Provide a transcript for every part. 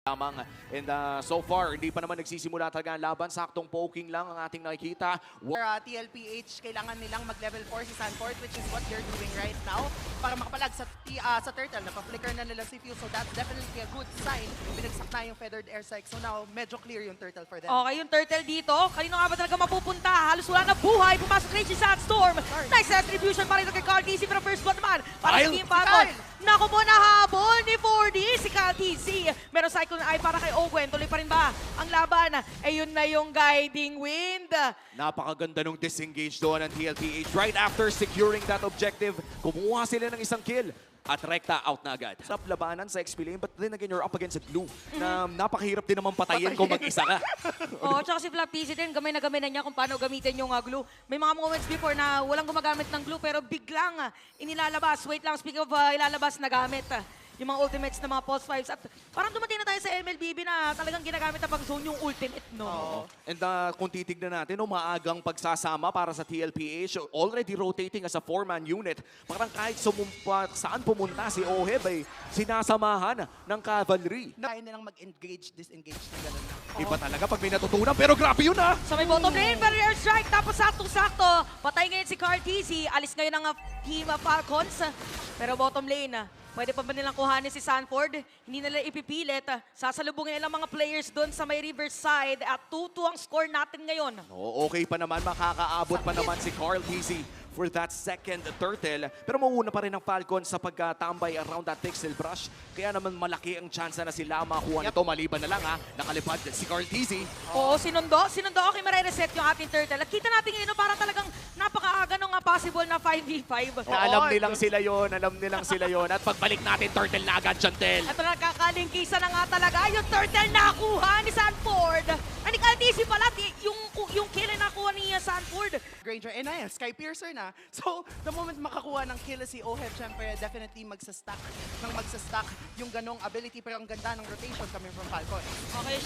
lamang. And so far, hindi pa naman nagsisimula talaga ang laban. Saktong poking lang ang ating nakikita. For TLPH, kailangan nilang mag-level 4 si Sanford, which is what they're doing right now. Para makapalag sa Turtle, napaflicker na nila si Fuse. So that's definitely a good sign. Binagsak na yung Feathered Air Strike. So now, medyo clear yung Turtle for them. Okay, yung Turtle dito. Kanino nga ba talaga mapupunta? Halos wala na buhay. Pumasok rin si Sandstorm. Nice retribution pa rin kay Carl TC. Pero first blood naman. Para sa Team Falcon. Naku po, nahabol ni 4D si Carl TC. Meron Cyclone Eye para kay Ogwen. Tuloy pa rin ba ang laban? Ayun na yung Guiding Wind. Napakaganda nung disengage doon ng TLPH. Right after securing that objective, kumuha sila ng isang kill. At rekta out na agad. Sarap labanan sa XP lane, but then again, you're up against a glue na napakahirap din naman patayin kung mag-isa ka. Oo, tsaka si Flap TC din, gamay na niya kung paano gamitin yung glue. May mga moments before na walang gumagamit ng glue, pero biglang inilalabas. Wait lang, speaking of ilalabas na gamit. Yung mga ultimates na mga pulse 5s. At parang dumating na tayo sa MLBB na talagang ginagamit na pang-zone yung ultimate, no? And kung titignan natin, maagang pagsasama para sa TLPH, already rotating as a 4-man unit. Parang kahit saan pumunta si Oheb ay sinasamahan ng cavalry. Kaya nilang mag-engage, disengage na gano'n na. Iba talaga pag may natutunan, pero grabe yun Sa may bottom lane, barrier strike, tapos saktong-sakto. Patay ngayon si Carl TC, alis ngayon ang Team Falcons. Pero bottom lane, pwede pa ba nilang kuhanin si Sanford? Hindi nila ipipilit. Sasalubungin nilang mga players doon sa may Riverside at 2-2 ang score natin ngayon. Okay pa naman, makakaabot pa naman si Carl TC for that second turtle. Pero mauuna pa rin ang Falcon sa pagtambay around that pixel brush. Kaya naman malaki ang chance na sila makuha nito. Maliban na lang nakalipad si Carl TC. Oo, sinundo. Okay, marereset yung ating turtle. At kita natin ngayon, parang talagang napakaaga nung possible na 5v5. Alam nilang sila yon. At pagbalik natin, turtle na agad, Chantel. At nakakalingkisa na nga talaga yung turtle nakuha ni Sanford. Ni Carl TC pala, yung kill na nakuha ni Sanford. Granger, and ayan, Sky Piercer na. So, the moment makakuha ng kill si Oheb, syempre, definitely magsastack yung ganong ability. Pero ang ganda ng rotation coming from Falcon. Okay,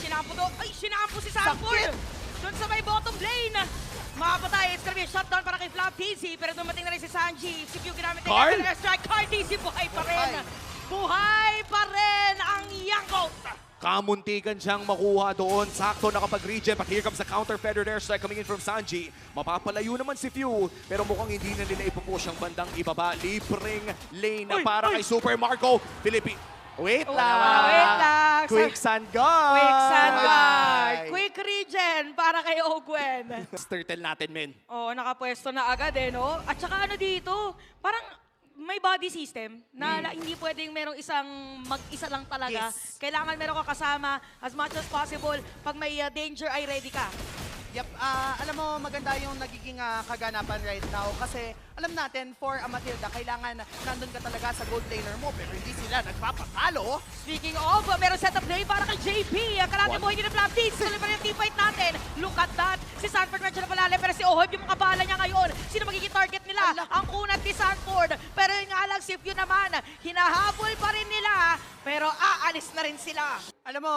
sinampo si Sanford. Doon sa may bottom lane. Makapatay, it's gonna be a shutdown para kay Flap TC. Pero dumating na rin si Sanji. Si Q ginamit na Carl? yung strike. Carl TC, buhay pa rin. Buhay pa rin ang Yankos. Kamuntikan siyang makuha doon. Sakto nakapag-regen. But here comes the counter feathered air strike coming in from Sanji. Mapapalayo naman si Few. Pero mukhang hindi na nila ipupush ang bandang ibaba. Libreng lane na para kay Super Marco. Wait lang. Quick Sun Guard. Quick Sun Guard. Quick regen para kay Ogwen. Turtle natin, men. Oo, nakapwesto na agad no? At saka dito, parang may body system na hindi pwedeng merong mag-isa lang talaga. Yes. Kailangan meron ka kasama as much as possible. Pag may danger ay ready ka. Yep, alam mo, maganda yung nagiging kaganapan right now kasi alam natin, for a Matilda, kailangan nandun ka talaga sa gold laner mo pero hindi sila nagpapatalo. Speaking of, meron setup play para kay JP. Kalate mo hindi na Flap TC. Tuloy pa rin yung team fight natin. Look at that. Si Sanford medyo na palalim pero si Oheb yung mga bala niya ngayon. Sino magiging target nila? Ang kunat ni Sanford. Pero yun nga lang, si Few naman, hinahabol pa rin nila. Pero aalis na rin sila. Alam mo,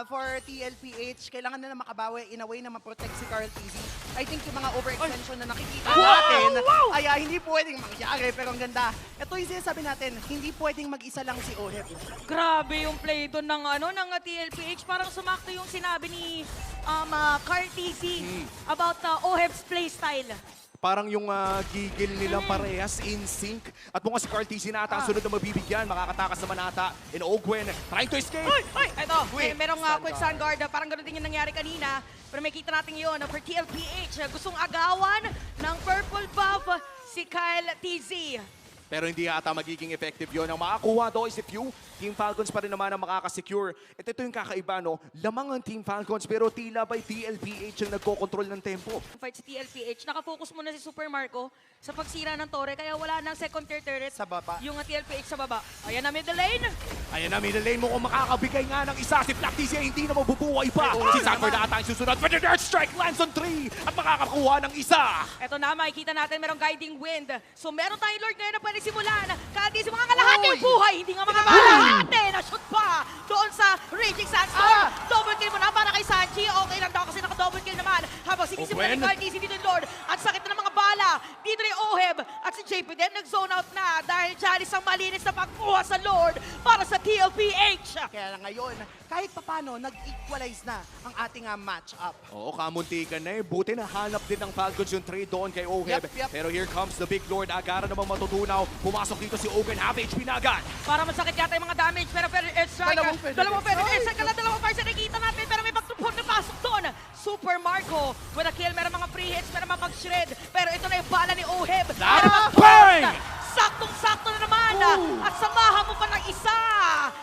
for TLPH, kailangan nila makabawi in a way na ma-protect si Carl TZ. I think yung mga overextension na nakikita natin ay hindi pwedeng mangyari pero ang ganda. Ito yung sinasabi natin, hindi pwedeng mag-isa lang si Oheb. Grabe yung play doon ng TLPH. Parang sumakto yung sinabi ni Carl TC about Oheb's playstyle. Parang yung gigil nilang parehas in sync. At mukhang si Carl TC na ata ang sunod na mabibigyan. Makakatakas naman ata in Ogwen. Trying to escape. Ito, merong quick sun guard. Parang gano'n din yung nangyari kanina. Pero may kita natin yun for TLPH. Gustong agawan ng purple buff si Kyle TZ. Pero hindi ata magiging effective yon. Ang makakuha doon si Few. Team Falcons pa rin naman ang makakasecure. At ito yung kakaiba, no? Lamang ang Team Falcons pero tila ba'y TLPH ang nagkocontrol ng tempo. Fight si TLPH. Nakafocus muna si Super Marco sa pagsira ng torre. Kaya wala nang second tier turret. Sa baba. Yung TLPH sa baba. Ayan na middle lane. Ayan na, middle lane mo kung makakabigay nga ng isa. Si Flap TC hindi na mabubuhay pa. Si Sanford na ata ang susunod. But the Earth Strike lands on 3 at makakakuha ng isa. Ito na, makikita natin merong guiding wind. So meron tayong Lord ngayon na pwede simulan. Kahit si mga kalahati yung buhay, hindi nga makakalahati. Na-shoot pa doon sa Raging Sandstorm. Double kill mo na para kay Sanji. Okay lang daw kasi naka-double kill naman. Habang sinisimulan ni Carl TC dito yung Lord. At sakit na ng mga bala. Dito ni Oheb. At si JP din nag-zone out na dahil Chalice ang malinis na pagkuha sa Lord para sa TLPH. Kaya lang ngayon, kahit pa paano nag-equalize na ang ating match-up. Oo, kamuntikan na eh. Buti na hanap din ng Falcons yung trade doon kay Oheb. Yep. Pero here comes the Big Lord. Agara namang matutunaw. Pumasok dito si Ogan. Half HP na agad. Para masakit yata yung mga damage, pero airstrike. Dalawang Feather airstrike na dalawang parts na nakikita natin, pero may pagtupon na pasok doon. Super Marco with a kill, meron mga free hits, meron mga pag-shred. Pero ito na yung bala ni Oheb. Bang! Saktong-sakto na naman. At samahan mo pa ng isa.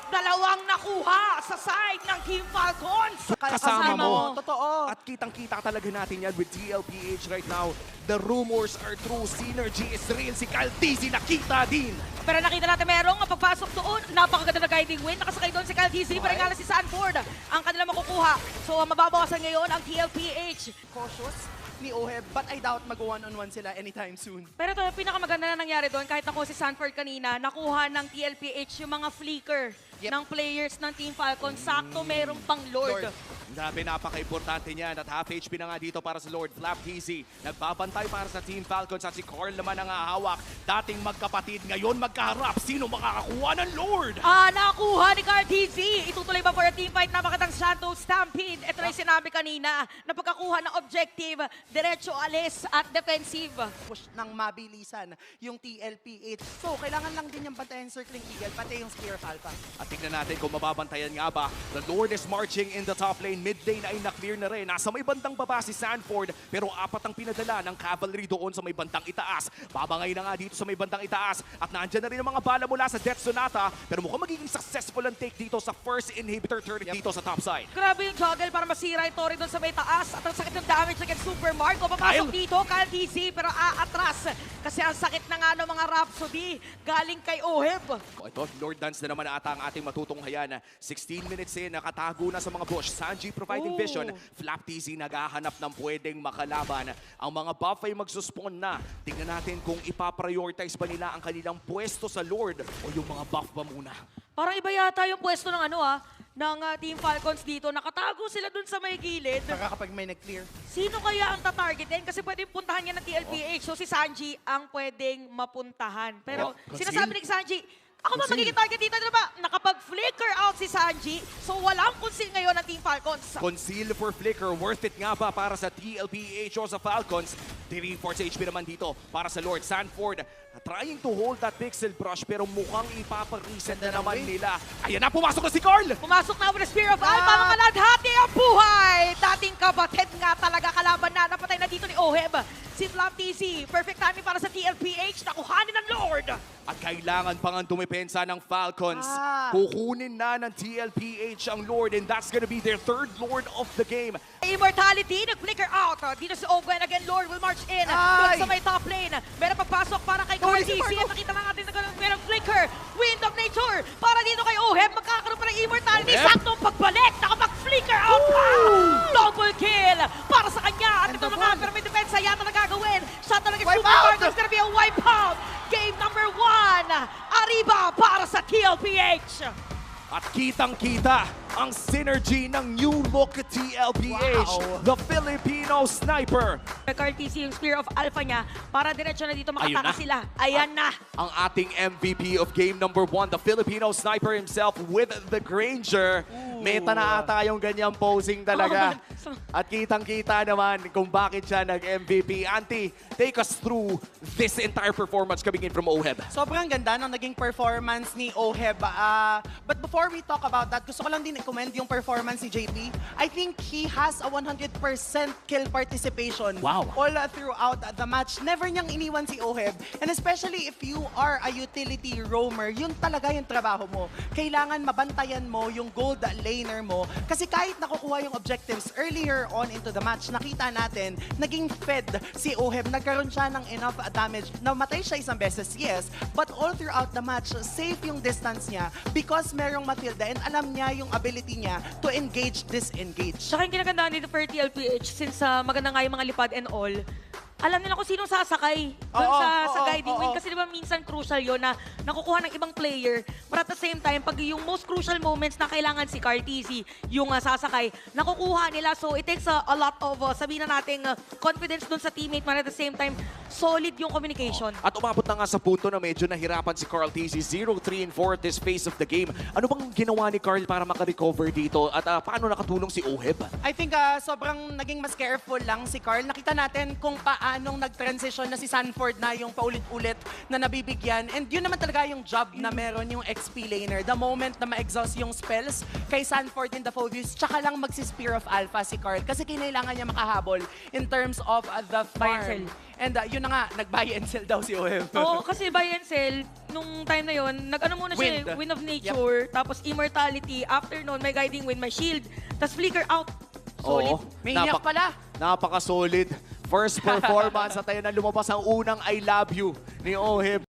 Dalawang nakuha sa side ng Team Falcons. Kasama mo. Totoo. At kitang-kita talaga natin yan with TLPH right now. The rumors are true. Synergy is real. Si Kyle Tizzy nakita din. Pero nakita natin merong pagpasok doon. Napakaganda na guiding win. Nakasakay doon si Kyle DC. Pero nga si Sanford ang kanila makukuha. So mababawasan ngayon ang TLPH. Cautious ni Oheb, but I doubt mag-one-on-one sila anytime soon. Pero ito, pinakamaganda na nangyari doon, kahit ako si Sanford kanina, nakuha ng TLPH yung mga flicker ng players ng Team Falcon. Sakto merong pang Lord. Grabe, napaka-importante niyan. At half HP na nga dito para sa Lord. Flap TZ. Nagbabantay para sa Team Falcons at si Carl naman ang hahawak. Dating magkapatid, ngayon magkaharap. Sino makakakuha ng Lord? Nakuha ni Carl TZ. Itutuloy ba for a team fight? Napakatang Santos Stampede. Ito na yung sinabi kanina na pagkakuha ng objective, diretso alis at defensive. Push ng mabilisan yung TLPH. So, kailangan lang din yung bantayan Circling Eagle, pati yung Spear of Alpha. At tignan natin kung mababantayan nga ba. The Lord is marching in the top lane. Mid lane ay na-clear na rin. Nasa may bandang baba si Sanford, pero apat ang pinadala ng cavalry doon sa may bandang itaas. Babangay na nga dito sa may bandang itaas. At nandyan na rin ang mga bala mula sa Death Sonata. Pero mukhang magiging successful ang take dito sa first inhibitor turret dito sa top side. Grabe yung juggle para masira yung Tori doon sa may taas. At ang sakit ng damage against Super Marco. Papasok dito, Kyle TC, pero aatras. Kasi ang sakit na nga ng mga Rhapsody galing kay Oheb. Ito, Lord Dance na naman ata ang ating matutunghayan. 16 minutes in, nakatago na sa mga bush. Sanji providing vision. Flap TZ naghahanap ng pwedeng makalaban. Ang mga buff ay magsuspawn na. Tingnan natin kung ipaprioritize ba nila ang kanilang pwesto sa Lord o yung mga buff ba muna. Parang iba yata yung pwesto ng ng Team Falcons dito. Nakatago sila dun sa may gilid. Saka kapag may nag-clear. Sino kaya ang tatargetin? Kasi pwedeng puntahan niya ng TLPH. So si Sanji ang pwedeng mapuntahan. Pero sinasabi ni Sanji, ako ba magiging target dito? Ano ba? Nakapag-flicker out si Sanji. So walang conceal ngayon ng Team Falcons. Conceal for Flicker, worth it nga ba para sa TLPH o sa Falcons? 3-4 HP naman dito para sa Lord Sanford. Trying to hold that pixel brush pero mukhang ipapag-reset na naman nila. Ayan na, pumasok na si Carl! Pumasok na with the Spear of Alpha, mga ladhati ang buhay! Dating kabatid nga talaga kalaban na. Napatay na dito ni Oheb. Si Flap TC, perfect timing para sa TLPH. Nakuhanin ng Lord! At kailangan pa nga dumepensa ng Falcons. Kukunin na ng TLPH ang Lord and that's gonna be their third Lord of the game. Immortality, nag-flicker out. Dito si Owen, again, Lord will march in. Doon sa may top lane. Meron pagpasok para kay Carl TC. At nakita na natin na merong flicker. Wind of Nature. Para dito kay Oheb, magkakaroon pa ng Immortality. Saktong pagbalik. Nakapag-flicker out. Double kill para sa kanya. At ito mga, pero may depensa yata na gagawin. Siya talaga Super Marco. It's gonna be a wipeout. Game number 1. Arriba para sa TLPH. At kitang-kita ang synergy ng new look TLPH, the Filipino Sniper. Carl TC yung Spear of Alpha niya para diretso na dito Ayun makataka na. sila. Ayan na. Ang ating MVP of game number 1, the Filipino Sniper himself with the Granger. Meta na ata yung ganyang posing talaga. At kitang-kita naman kung bakit siya nag-MVP. Auntie, take us through this entire performance coming in from Oheb. Sobrang ganda ng naging performance ni Oheb. But before we talk about that, gusto ko lang din i-commend yung performance ni JP. I think he has a 100% kill participation all throughout the match. Never niyang iniwan si Oheb. And especially if you are a utility roamer, yun talaga yung trabaho mo. Kailangan mabantayan mo yung gold laner mo. Kasi kahit nakukuha yung objectives earlier on into the match, nakita natin, naging fed si Oheb. Nagkaroon siya ng enough damage. Namatay siya isang beses, yes. But all throughout the match, safe yung distance niya because merong Matilda and alam niya yung ability niya to engage, disengage. Saka yung kinagandaan dito for TLPH, since maganda nga yung mga lipad and all, alam nila kung sino sasakay doon Oo, sa oo, guiding win. oo. Kasi di ba minsan crucial yon na nakukuha ng ibang player. But at the same time, pag yung most crucial moments na kailangan si Carl TZ yung sasakay, nakukuha nila. So it takes a lot of, sabihin na natin, confidence doon sa teammate. But at the same time, solid yung communication. At umabot na nga sa punto na medyo nahirapan si Carl TZ. 0-3 and 4 at this phase of the game. Ano bang ginawa ni Carl para makarecover dito? At paano nakatulong si Oheb? I think sobrang naging mas careful lang si Carl. Nakita natin kung paanong nag-transition na si Sanford na yung paulit-ulit na nabibigyan. And yun naman talaga yung job na meron yung XP laner. The moment na ma-exhaust yung spells kay Sanford in the focus, tsaka lang magsi-Spear of Alpha si Carl. Kasi kinailangan niya makahabol in terms of the Buy and farm. sell. And yun na nga, nag-buy and sell daw si Oheb. Oo, kasi buy and sell, nung time na yon, nag-ano muna siya, Wind. Wind of Nature, tapos Immortality, after nun, may Guiding Wind, may Shield, tapos Flicker out. Solid. May iyak pala. Napaka-solid. First performance at tayo na lumabas ang unang I love you ni Oheb.